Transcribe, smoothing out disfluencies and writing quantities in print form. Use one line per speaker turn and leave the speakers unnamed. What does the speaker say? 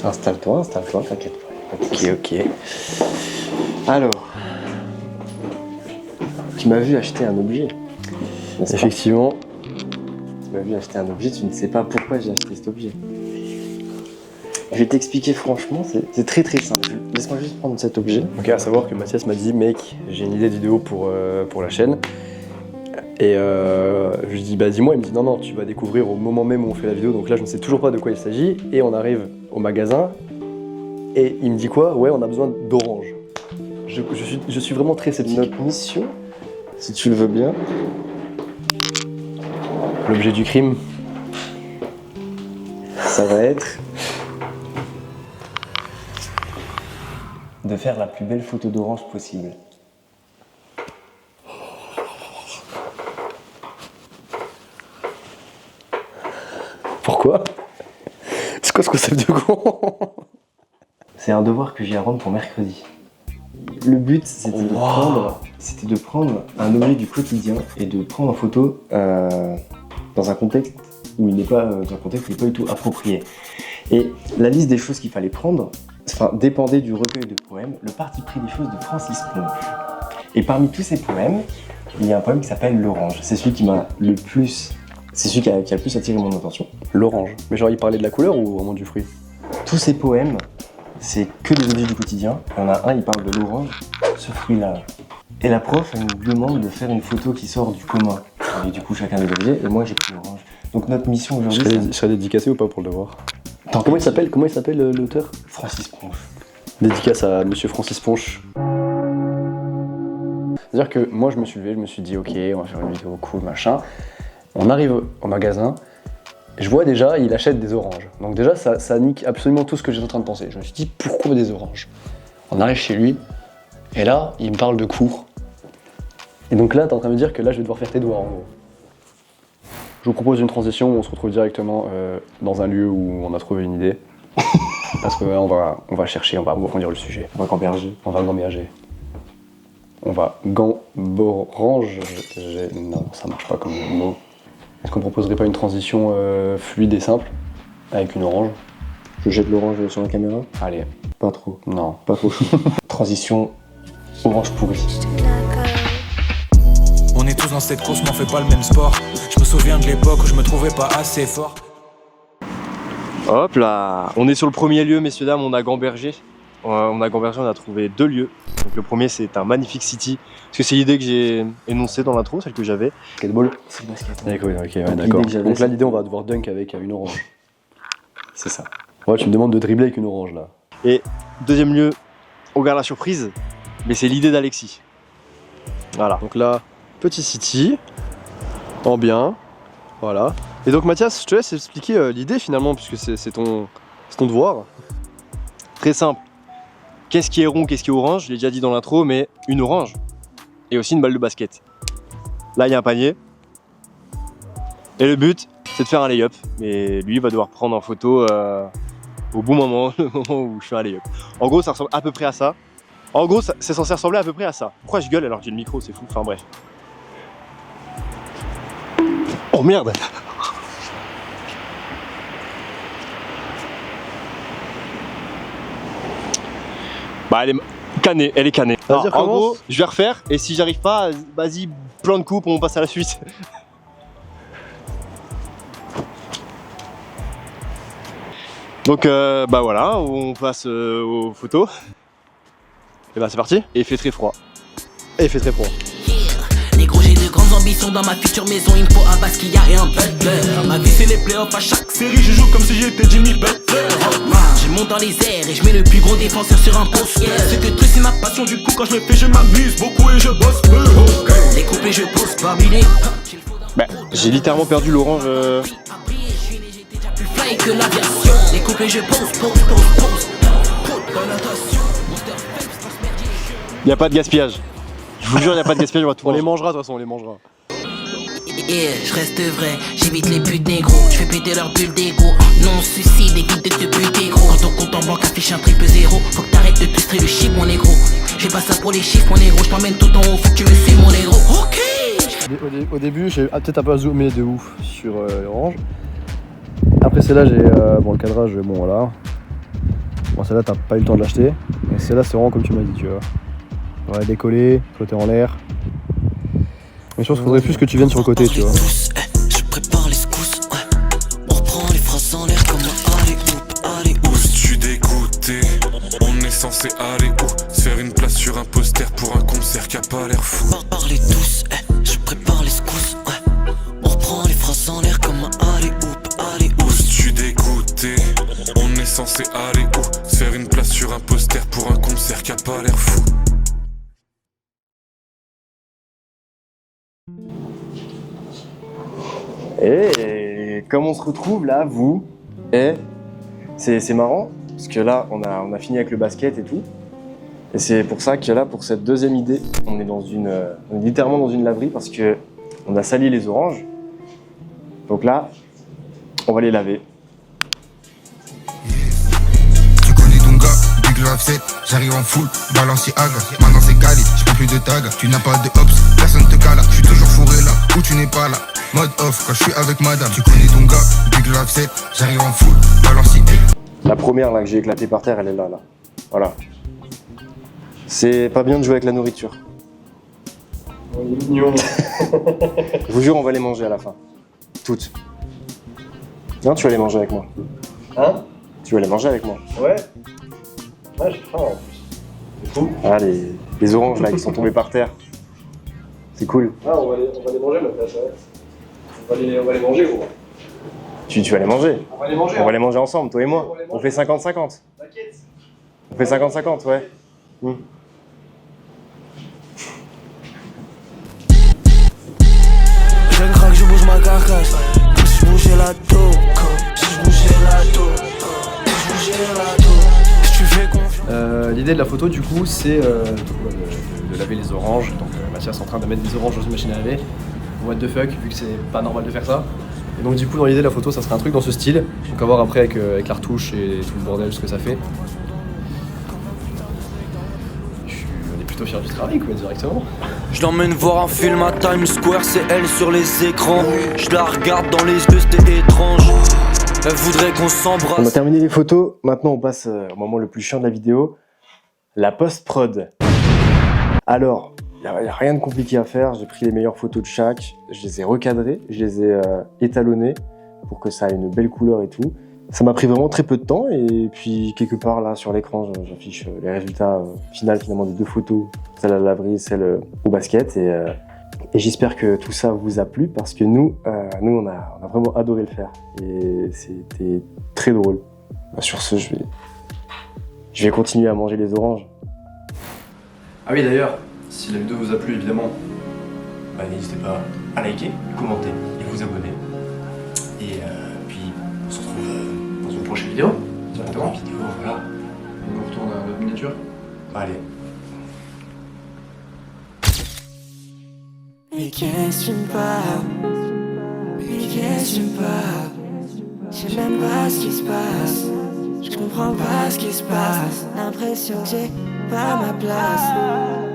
Installe-toi, t'inquiète pas.
Ok.
Alors, tu m'as vu acheter un objet.
Effectivement.
Tu m'as vu acheter un objet, tu ne sais pas pourquoi j'ai acheté cet objet. Je vais t'expliquer franchement, c'est très très simple. Laisse-moi juste prendre cet objet.
Ok, à savoir que Mathias m'a dit, mec, j'ai une idée de vidéo pour la chaîne. Et je lui dis, bah dis-moi, il me dit, non, tu vas découvrir au moment même où on fait la vidéo. Donc là, je ne sais toujours pas de quoi il s'agit. Et on arrive au magasin. Et il me dit quoi? Ouais, on a besoin d'orange. Je suis vraiment très sceptique.
Notre mission, si tu le veux bien,
L'objet du crime.
ça va être de faire la plus belle photo d'orange possible.
Pourquoi? C'est quoi ce concept de con?
C'est un devoir que j'ai à rendre pour mercredi. Le but, c'était de prendre un objet du quotidien et de prendre en photo dans un contexte où il n'est pas du tout approprié. Et la liste des choses qu'il fallait prendre, dépendait du recueil de poèmes, le parti pris des choses de Francis Ponge. Et parmi tous ces poèmes, il y a un poème qui s'appelle L'Orange. C'est celui qui m'a le plus, c'est celui qui a le plus attiré mon attention.
L'orange. Mais genre, il parlait de la couleur ou vraiment du fruit?
Tous ces poèmes, c'est que des objets du quotidien. Il y en a un, il parle de l'orange, ce fruit-là. Et la prof, elle nous demande de faire une photo qui sort du commun. Et du coup, chacun des objets, et moi j'ai pris l'orange. Donc notre mission aujourd'hui,
Je serais dédicacé ou pas pour le devoir?
c'est...
Comment il s'appelle l'auteur?
Francis Ponge.
Dédicace à monsieur Francis Ponge. C'est-à-dire que moi, je me suis levé, je me suis dit, ok, on va faire une vidéo cool, machin. On arrive au magasin, je vois déjà, il achète des oranges. Donc déjà, ça nique absolument tout ce que j'étais en train de penser. Je me suis dit, pourquoi des oranges? On arrive chez lui, et là, il me parle de cours. Et donc là, t'es en train de me dire que là, je vais devoir faire tes doigts, en gros. Je vous propose une transition où on se retrouve directement dans un lieu où on a trouvé une idée. Parce que là, on va chercher, on va approfondir le sujet.
On va gamberger.
On va gamberger. On va gamboranger. Non, ça marche pas comme mot. Est-ce qu'on proposerait pas une transition fluide et simple avec une orange?
Je jette l'orange sur la caméra.
Allez.
Pas trop.
Non.
Pas trop chaud. Transition orange pourri.
On est tous dans cette course, mais on fait pas le même sport. Je me souviens de l'époque où je me trouvais pas assez fort.
Hop là, on est sur le premier lieu, messieurs dames, on a gambergé. On a trouvé 2 lieux. Donc le premier, c'est un magnifique city. Parce que c'est l'idée que j'ai énoncée dans l'intro, celle que j'avais.
Skateball.
C'est le basket.
Ok, ouais, d'accord. Donc là, l'idée, on va devoir dunk avec une orange.
C'est ça.
Ouais, tu me demandes de dribbler avec une orange là.
Et deuxième lieu, on garde la surprise, mais c'est l'idée d'Alexis. Voilà. Donc là, petit city, en bien, voilà. Et donc Mathias, je te laisse expliquer l'idée finalement, puisque c'est ton devoir. Très simple. Qu'est-ce qui est rond, qu'est-ce qui est orange? Je l'ai déjà dit dans l'intro, mais une orange et aussi une balle de basket. Là, il y a un panier. Et le but, c'est de faire un lay-up. Mais lui, il va devoir prendre en photo au bon moment, le moment où je fais un lay-up. En gros, ça ressemble à peu près à ça. En gros, c'est censé ressembler à peu près à ça. Pourquoi je gueule alors que j'ai le micro? C'est fou. Enfin bref. Oh merde! Bah elle est cannée, elle est cannée.
Vas-y,
En gros, je vais refaire et si j'arrive pas, vas-y, plan de coupe, on passe à la suite. Donc bah voilà, on passe aux photos. Et bah c'est parti. Et il fait très froid. Et il fait très froid.
Les gros, j'ai de grandes ambitions dans ma future maison. Il me faut un basket et un butler. Ma vie c'est les playoffs, à chaque série je joue comme si j'étais Jimmy Butler. Je monte dans les airs et je mets le plus gros défenseur sur un poster. C'est que tout c'est ma passion, du coup quand je le fais je m'amuse beaucoup et je bosse peu. Les couplets je pose parmi les.
Bah j'ai littéralement perdu l'orange.
Plus fly que l'aviation. Les couplets je pose.
Y a pas de gaspillage. Je vous jure, y a pas de gaspillage, on va tout
On les
manger.
mangera de toute façon, on les mangera.
Yeah, je reste vrai, j'évite les putes négro. Je fais péter leur bulle d'égo. Non suicide, évite de te buter gros. Quand ton compte en banque affiche un triple zéro, faut que t'arrêtes de te stresser le chiffre mon négro. J'ai pas ça pour les chiffres mon négro, je t'emmène tout en haut, faut que tu me suives mon négro. Ok.
Au début, j'ai peut-être un peu zoomé de ouf sur l'orange. Après celle-là, j'ai bon le cadrage, bon voilà.
Bon, celle-là, t'as pas eu le temps de l'acheter. Et celle-là, c'est vraiment comme tu m'as dit, tu vois. Ouais, décoller, flotter en l'air. Mais je pense qu'il faudrait plus que tu viennes sur le côté, tu vois.
Je prépare les secousses, ouais. On reprend les phrases en l'air comme un allez où.
Je suis dégoûté. On est censé aller où? Se faire une place sur un poster pour un concert qui a pas l'air fou.
Parlez tous, je prépare les secousses, ouais. On reprend les phrases en l'air comme un allez où.
Je suis dégoûté. On est censé aller où? Se faire une place sur un poster pour un concert qui a pas l'air fou.
Et comme on se retrouve là, vous, et c'est marrant, parce que là, on a fini avec le basket et tout. Et c'est pour ça que là, pour cette deuxième idée, on est littéralement dans une laverie parce que on a sali les oranges. Donc là, on va les laver.
Tu connais ton gars, Big Love 7, j'arrive en full, Balenciaga. Maintenant c'est calé, j'prends plus de tag. Tu n'as pas de hops, personne te cala. J'suis toujours fourré là, où tu n'es pas là. Mode off quand j'suis avec madame. Tu connais ton gars, Big Love 7, j'arrive en full, Balenciaga.
La première là que j'ai éclatée par terre, elle est là. Voilà. C'est pas bien de jouer avec la nourriture.
Mignon.
Je vous jure, on va les manger à la fin. Toutes. Non, tu vas les manger avec moi.
Hein?
Tu vas les manger avec moi.
Ouais. Ouais, j'ai faim en plus. C'est fou.
Ah, les oranges là qui sont tombées par terre. C'est cool.
Ah, on va les manger maintenant, ouais. On va les manger, gros.
Tu vas les manger.
On va les manger.
On va les manger ensemble, toi et moi.
On va les
On fait 50-50.
T'inquiète.
On fait 50-50, ouais.
Je craque, je bouge ma carcasse. Si je bougeais la taupe, si je bougeais la taupe, si je bougeais la taupe, si tu fais confiance.
L'idée de la photo, du coup, c'est de laver les oranges. Donc Mathias est en train de mettre des oranges dans une machine à laver. What the fuck, vu que c'est pas normal de faire ça. Et donc du coup, dans l'idée de la photo, ça serait un truc dans ce style. Donc à voir après avec la retouche et tout le bordel, ce que ça fait. On est plutôt fiers du travail, quoi, directement.
Je l'emmène voir un film à Times Square, c'est elle sur les écrans. Je la regarde dans les yeux, c'était étrange. Elle voudrait qu'on
On a
s'embrasse.
terminé les photos. Maintenant, on passe au moment le plus chiant de la vidéo. La post-prod. Alors, il n'y a rien de compliqué à faire. J'ai pris les meilleures photos de chaque. Je les ai recadrées. Je les ai étalonnées pour que ça ait une belle couleur et tout. Ça m'a pris vraiment très peu de temps. Et puis, quelque part, là, sur l'écran, j'affiche les résultats finaux finalement des deux photos. Celle à la laverie, celle au basket. Et j'espère que tout ça vous a plu parce que nous on a vraiment adoré le faire. Et c'était très drôle. Bah, sur ce, je vais continuer à manger les oranges.
Ah oui, d'ailleurs, si la vidéo vous a plu, évidemment, bah, n'hésitez pas à liker, commenter et vous abonner. Et puis, on se retrouve dans une prochaine vidéo. Directement. Voilà. On retourne à notre miniature. Allez.
Mais qu'est-ce que tu me parles? Mais qu'est-ce que tu me parles? Je sais même pas ce qui se passe. Je comprends pas ce qui se passe. L'impression que j'ai pas ma place.